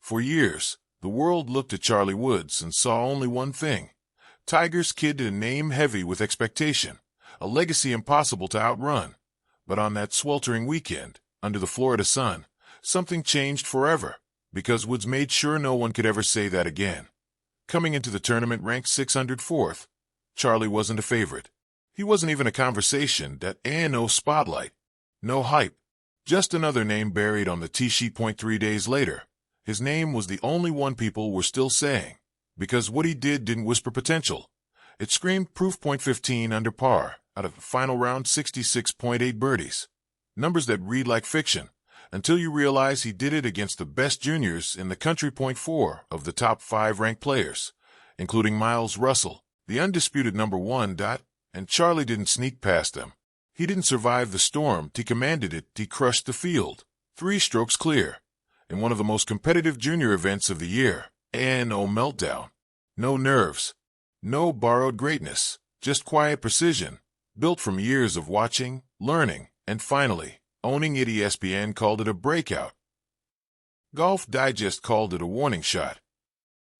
For years, the world looked at Charlie Woods and saw only one thing. Tiger's kid, a name heavy with expectation, a legacy impossible to outrun. But on that sweltering weekend, under the Florida sun, something changed forever, because Woods made sure no one could ever say that again. Coming into the tournament ranked 604th, Charlie wasn't a favorite. He wasn't even a conversation no spotlight, no hype, just another name buried on the tee sheet. 3 days later, his name was the only one people were still saying, because what he did didn't whisper potential. It screamed proof. 15 under par, out of the final round 66.8 birdies. Numbers that read like fiction, until you realize he did it against the best juniors in the country. 4 of the top 5 ranked players, including Miles Russell, the undisputed number 1. And Charlie didn't sneak past them. He didn't survive the storm. He commanded it. He crushed the field, 3 strokes clear, in one of the most competitive junior events of the year. And no meltdown, no nerves, no borrowed greatness, just quiet precision, built from years of watching, learning, and finally owning it. ESPN called it a breakout. Golf Digest called it a warning shot.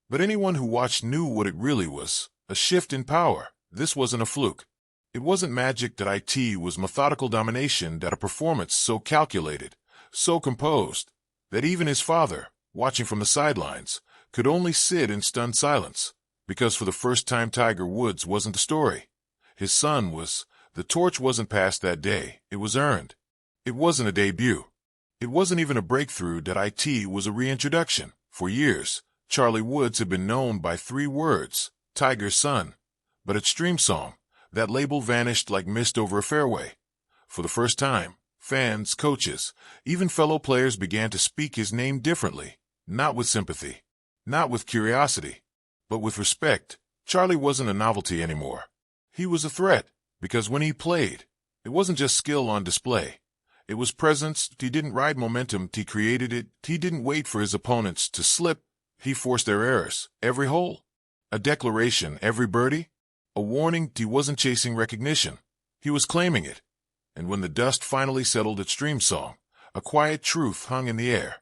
But anyone who watched knew what it really was, a shift in power. This wasn't a fluke. It wasn't magic. It was methodical domination. A performance so calculated, so composed, that even his father, watching from the sidelines, could only sit in stunned silence, because for the first time Tiger Woods wasn't the story. His son was. The torch wasn't passed that day. It was earned. It wasn't a debut. It wasn't even a breakthrough. It was a reintroduction. For years, Charlie Woods had been known by 3 words, Tiger's son. But at Stream Song, that label vanished like mist over a fairway. For the first time, fans, coaches, even fellow players began to speak his name differently, not with sympathy, not with curiosity, but with respect. Charlie wasn't a novelty anymore. He was a threat, because when he played, it wasn't just skill on display. It was presence. He didn't ride momentum. He created it. He didn't wait for his opponents to slip. He forced their errors, every hole. A declaration, every birdie. A warning. He wasn't chasing recognition. He was claiming it. And when the dust finally settled at Stream Song, a quiet truth hung in the air.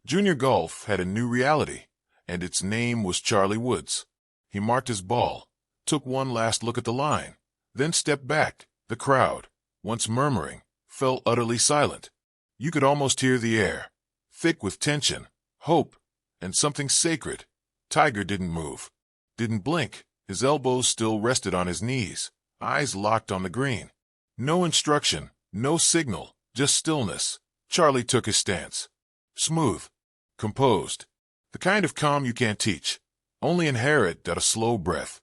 Junior golf had a new reality, and its name was Charlie Woods. He marked his ball, took one last look at the line, then stepped back. The crowd, once murmuring, fell utterly silent. You could almost hear the air, thick with tension, hope, and something sacred. Tiger didn't move, didn't blink. His elbows still rested on his knees, eyes locked on the green. No instruction, no signal, just stillness. Charlie took his stance. Smooth, composed, the kind of calm you can't teach, only inherit. A slow breath,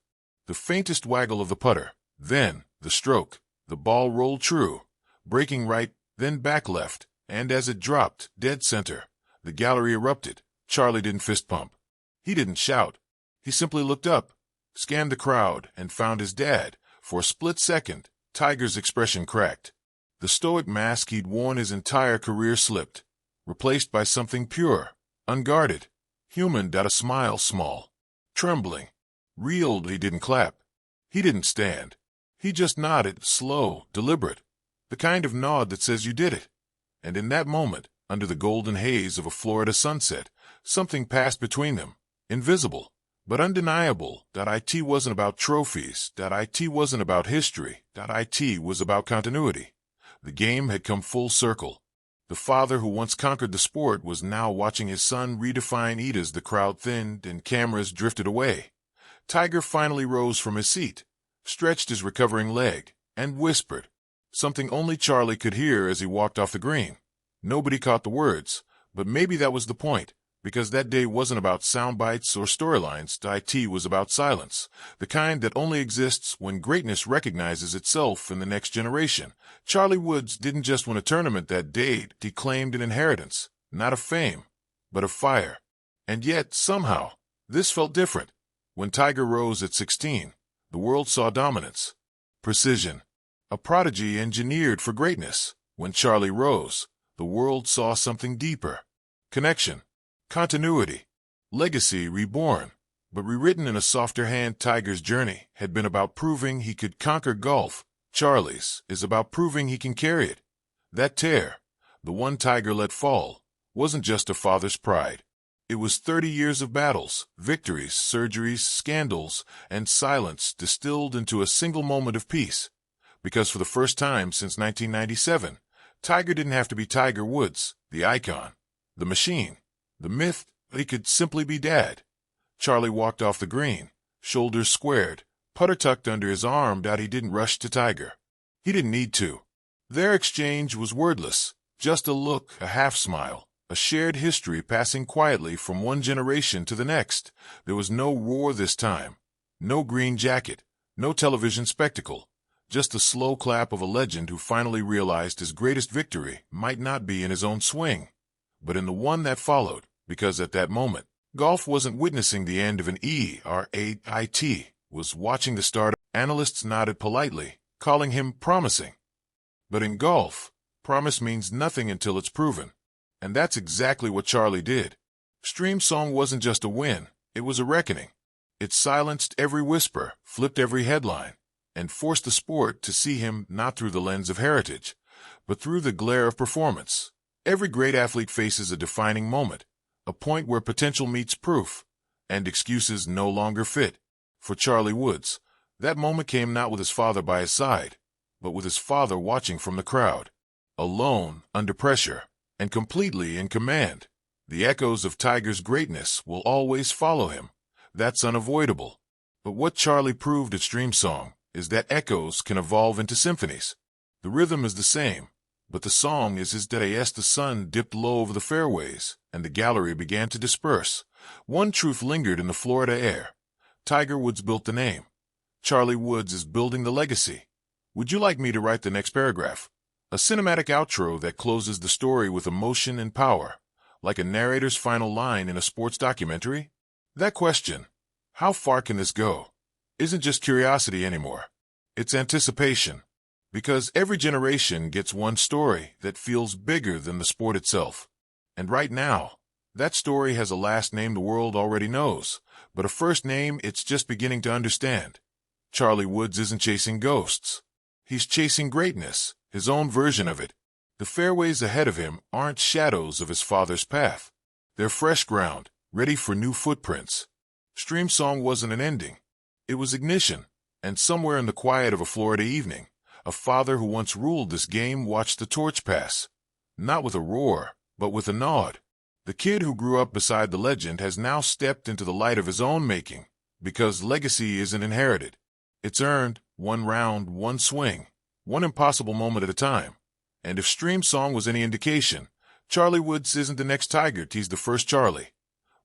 the faintest waggle of the putter, then the stroke. The ball rolled true, breaking right, then back left, and as it dropped dead center, the gallery erupted. Charlie didn't fist pump. He didn't shout. He simply looked up, scanned the crowd, and found his dad. For a split second, Tiger's expression cracked. The stoic mask he'd worn his entire career slipped, replaced by something pure, unguarded, human. A smile, small, trembling, real. He didn't clap. He didn't stand. He just nodded, slow, deliberate, the kind of nod that says you did it. And in that moment, under the golden haze of a Florida sunset, something passed between them, invisible, but undeniable. It wasn't about trophies. It wasn't about history. It was about continuity. The game had come full circle. The father who once conquered the sport was now watching his son redefine it. As the crowd thinned and cameras drifted away, Tiger finally rose from his seat, stretched his recovering leg, and whispered, something only Charlie could hear as he walked off the green. Nobody caught the words, but maybe that was the point. Because that day wasn't about sound bites or storylines. It was about silence, the kind that only exists when greatness recognizes itself in the next generation. Charlie Woods didn't just win a tournament that day. He claimed an inheritance, not of fame, but of fire. And yet, somehow, this felt different. When Tiger rose at 16, the world saw dominance, precision, a prodigy engineered for greatness. When Charlie rose, the world saw something deeper, connection, continuity, legacy reborn, but rewritten in a softer hand. Tiger's journey had been about proving he could conquer golf. Charlie's is about proving he can carry it. That tear, the one Tiger let fall, wasn't just a father's pride. It was 30 years of battles, victories, surgeries, scandals, and silence distilled into a single moment of peace. Because for the first time since 1997, Tiger didn't have to be Tiger Woods, the icon, the machine, the myth. He could simply be Dad. Charlie walked off the green, shoulders squared, putter tucked under his arm. He didn't rush to Tiger. He didn't need to. Their exchange was wordless, just a look, a half-smile, a shared history passing quietly from one generation to the next. There was no roar this time, no green jacket, no television spectacle, just the slow clap of a legend who finally realized his greatest victory might not be in his own swing, but in the one that followed, because at that moment, golf wasn't witnessing the end of an era. It was watching the start. Analysts nodded politely, calling him promising. But in golf, promise means nothing until it's proven. And that's exactly what Charlie did. Stream Song wasn't just a win, it was a reckoning. It silenced every whisper, flipped every headline, and forced the sport to see him not through the lens of heritage, but through the glare of performance. Every great athlete faces a defining moment, a point where potential meets proof, and excuses no longer fit. For Charlie Woods, that moment came not with his father by his side, but with his father watching from the crowd, alone, under pressure, and completely in command. The echoes of Tiger's greatness will always follow him. That's unavoidable. But what Charlie proved at Stream Song is that echoes can evolve into symphonies. The rhythm is the same, but the song is his day. As the sun dipped low over the fairways and the gallery began to disperse, one truth lingered in the Florida air. Tiger Woods built the name. Charlie Woods is building the legacy. Would you like me to write the next paragraph? A cinematic outro that closes the story with emotion and power, like a narrator's final line in a sports documentary? That question, how far can this go, isn't just curiosity anymore. It's anticipation. Because every generation gets one story that feels bigger than the sport itself. And right now, that story has a last name the world already knows, but a first name it's just beginning to understand. Charlie Woods isn't chasing ghosts. He's chasing greatness, his own version of it. The fairways ahead of him aren't shadows of his father's path. They're fresh ground, ready for new footprints. Stream Song wasn't an ending. It was ignition, and somewhere in the quiet of a Florida evening, a father who once ruled this game watched the torch pass. Not with a roar, but with a nod. The kid who grew up beside the legend has now stepped into the light of his own making, because legacy isn't inherited. It's earned, one round, one swing, one impossible moment at a time. And if Stream Song was any indication, Charlie Woods isn't the next Tiger. He's the first Charlie.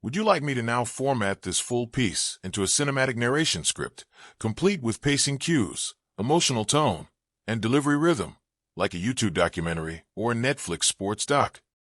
Would you like me to now format this full piece into a cinematic narration script, complete with pacing cues, emotional tone, and delivery rhythm, like a YouTube documentary or a Netflix sports doc?